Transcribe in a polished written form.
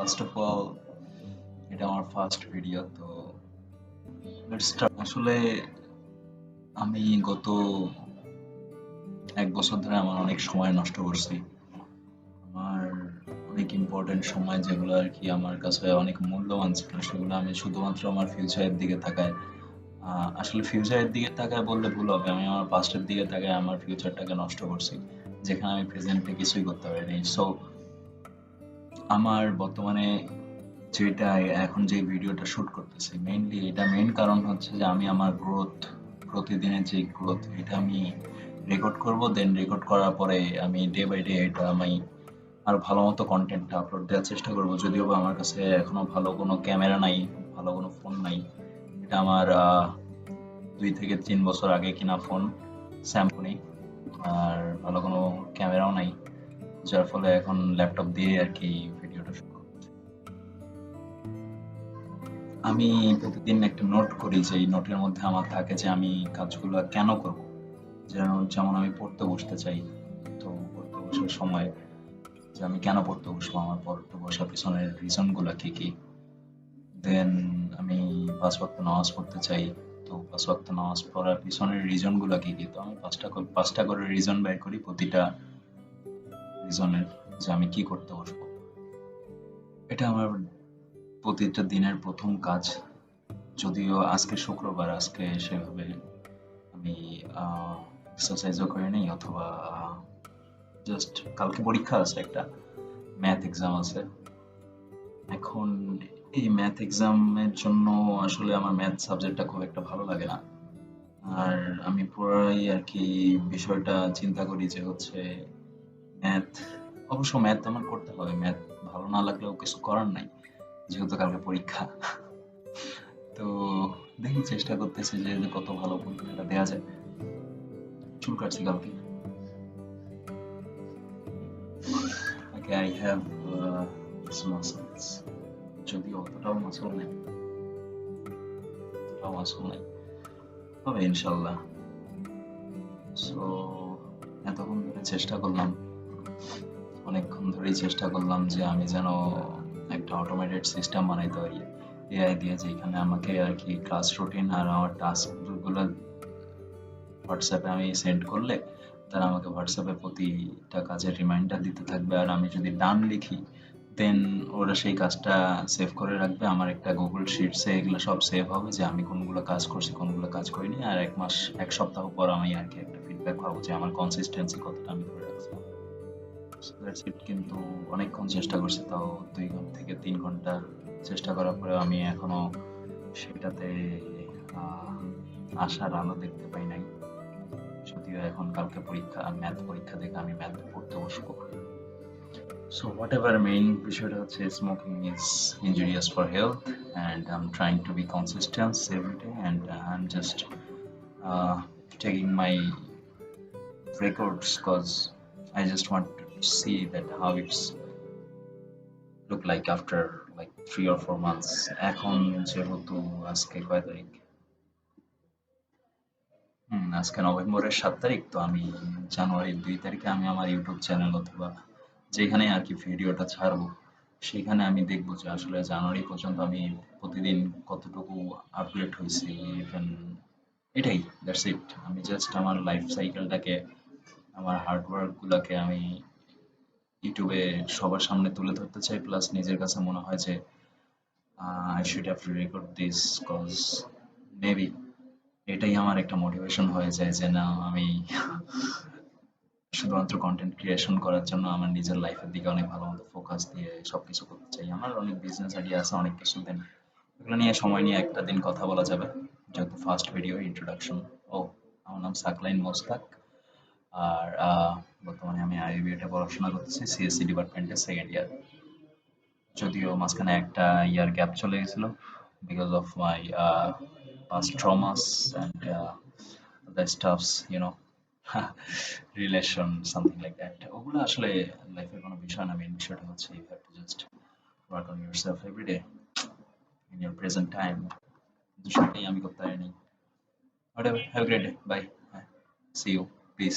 First of all এটা আমার first video, তো লেটস স্টার্ট। আসলে আমি গত 1 বছর ধরে আমার অনেক সময় নষ্ট করছি। আমার অনেক ইম্পর্টেন্ট সময় যেগুলো আর কি আমার কাছে অনেক মূল্যবান ছিল, সেগুলো আমি শুধুমাত্র আমার ফিউচারের দিকে তাকায় আসলে ফিউচারের দিকে তাকায় বললে ভুল হবে, আমি আমার পাস্টের দিকে তাকায় আমার ফিউচারটাকে নষ্ট করছি, যেখানে আমি প্রেজেন্টে কিছুই করতে পারিনি। সো আমার বর্তমানে যেটা এখন যে ভিডিওটা শুট করতেছি, মেইনলি এটা মেইন কারণ হচ্ছে যে আমি আমার গ্রোথ, প্রতিদিনের যে গ্রোথ, এটা আমি রেকর্ড করব। দেন রেকর্ড করার পরে আমি ডে বাই ডে এটা আমি আর ভালো মতো কন্টেন্টটা আপলোড দেওয়ার চেষ্টা করব। যদিও বা আমার কাছে এখনো ভালো কোনো ক্যামেরা নাই, ভালো কোনো ফোন নাই। এটা আমার 2 থেকে 3 বছর আগে কিনা ফোন, স্যামসুং। আর ভালো কোনো ক্যামেরাও নাই, যার ফলে এখন ল্যাপটপ দিয়ে আর কি ভিডিওটা শুট করছি। আমি প্রতিদিন একটা নোট করি, যে এই নোটের মধ্যে আমার থাকে যে আমি কাজগুলো কেন করব। যেমন যেমন আমি পড়তে বসতে চাই, তো পড়তে বসার সময় যে আমি কেন পড়তে বসবো, আমার পড়তে বসার পিছনের রিজন গুলা কি কি। দেন আমি 5 ওয়াক্ত নামাজ পড়তে চাই, তো 5 ওয়াক্ত নামাজ পড়ার পিছনের রিজন গুলা কি কি। তো আমি পাঁচটা করে রিজন বের করি প্রতিটা রিজনের, যে আমি কি করতে বসবো। এটা আমার প্রতিটা দিনের প্রথম কাজ। যদিও আজকে শুক্রবার, আজকে সেভাবে আমি এক্সারসাইজও করে নেই, অথবা জাস্ট কালকে পরীক্ষা আছে, একটা ম্যাথ এক্সাম আছে। এখন এই ম্যাথ এক্সামের জন্য আসলে আমার ম্যাথ সাবজেক্টটা খুব একটা ভালো লাগে না। আর আমি পুরাই আর কি বিষয়টা চিন্তা করি যে হচ্ছে ম্যাথ, অবশ্য ম্যাথ আমার করতে হবে, ম্যাথ ভালো না লাগলেও কিছু করার নাই, যেহেতু কালকে পরীক্ষা। তো দেখি, চেষ্টা করতেছি যে কত ভালো পরীক্ষাটা দেওয়া যায়। চুল কাটছি কালকে। Okay, I have these muscles. যদিও অতটাও মাসল নেই, অতটাও মাসল নেই, হবে ইনশাল্লাহ। সো এতক্ষণ ধরে চেষ্টা করলাম, অনেকক্ষণ ধরেই চেষ্টা করলাম যে আমি যেন একটা অটোমেটেড সিস্টেম বানাইতে পারি এআই দিয়ে, যেখানে আমাকে আর কি ক্লাস রুটিন আর আমার টাস্ক গুলো হোয়াটসঅ্যাপে আমি সেন্ড করলে তারা আমাকে হোয়াটসঅ্যাপে প্রতিটা কাজের রিমাইন্ডার দিতে থাকবে। আর আমি যদি ডান লিখি, দেন ওরা সেই কাজটা সেভ করে রাখবে আমার একটা গুগল শিটসে। এগুলো সব সেভ হবে যে আমি কোনগুলো কাজ করছি, কোনগুলো কাজ করিনি। আর 1 মাস, 1 সপ্তাহ পর আমি আর কি একটা ফিডব্যাক পাবো যে আমার কনসিস্টেন্সি কতটা আমি ধরে রাখছি। That's it. কিন্তু অনেকক্ষণ চেষ্টা করছি, তাও 2 থেকে 3 ঘন্টা চেষ্টা করার পরেও আমি এখনো সেটাতে আশার আলো দেখতে পাই নাই। যদিও এখন কালকে পরীক্ষা, ম্যাথ পরীক্ষা দেখে আমি ম্যাথ পড়তে বসবো। So whatever main বিষয়টা হচ্ছে, smoking is injurious for health and I'm trying to be consistent every day, and I'm just uh, taking my records because I just want to see that how it's look like after like 3 or 4 months. এখন যেহেতু আজকে কয় তারিখ, আজকে নভেম্বরের 7 তারিখ, তো আমি জানুয়ারির 2 তারিখে আমি আমার ইউটিউব চ্যানেল অথবা যেখানে আর কি ভিডিওটা ছাড়বো, সেখানে আমি দেখবো যে আসলে জানুয়ারি পর্যন্ত আমি প্রতিদিন কতটুকু আপগ্রেড হয়েছি। ইভেন এটাই, দ্যাটস ইট। আমি জাস্ট আমার লাইফ সাইকেলটাকে, আমার হার্ডওয়ার্ক গুলাকে আমি ইউটিউবে সবার সামনে তুলে ধরতে চাই। প্লাস নিজের কাছে মনে হয় যে I should have record this cause maybe এটাই আমার একটা মোটিভেশন হয়ে যায় যে না, আমি শুধুমাত্র কন্টেন্ট ক্রিয়েশন করার জন্য আমার নিজের লাইফের দিকে অনেক ভালো মতো ফোকাস দিয়ে সবকিছু করতে চাই। আমার অনেক বিজনেস আইডিয়া আছে, অনেক কিছু। দেন এগুলো নিয়ে সময় নিয়ে একটা দিন কথা বলা যাবে, যেহেতু ফার্স্ট ভিডিও ইন্ট্রোডাকশন। ও, আমার নাম সাকলাইন মোস্তাক। আর বর্তমানে আমি আইবিএতে পড়াশোনা করতেছি, সিএসসি ডিপার্টমেন্টের 2nd ইয়ার। যদিও মাঝখানে একটা ইয়ার গ্যাপ চলে গেছিল because of my past traumas and the stuffs, you know, relation, something like that. ওগুলো আসলে লাইফের কোনো বিষয় না। মেন বিষয়টা হচ্ছে you have to just work on yourself every day in your present time. কিন্তু সেটাই আমি করতে পারিনি। Whatever, have a great day, bye, see you, piece.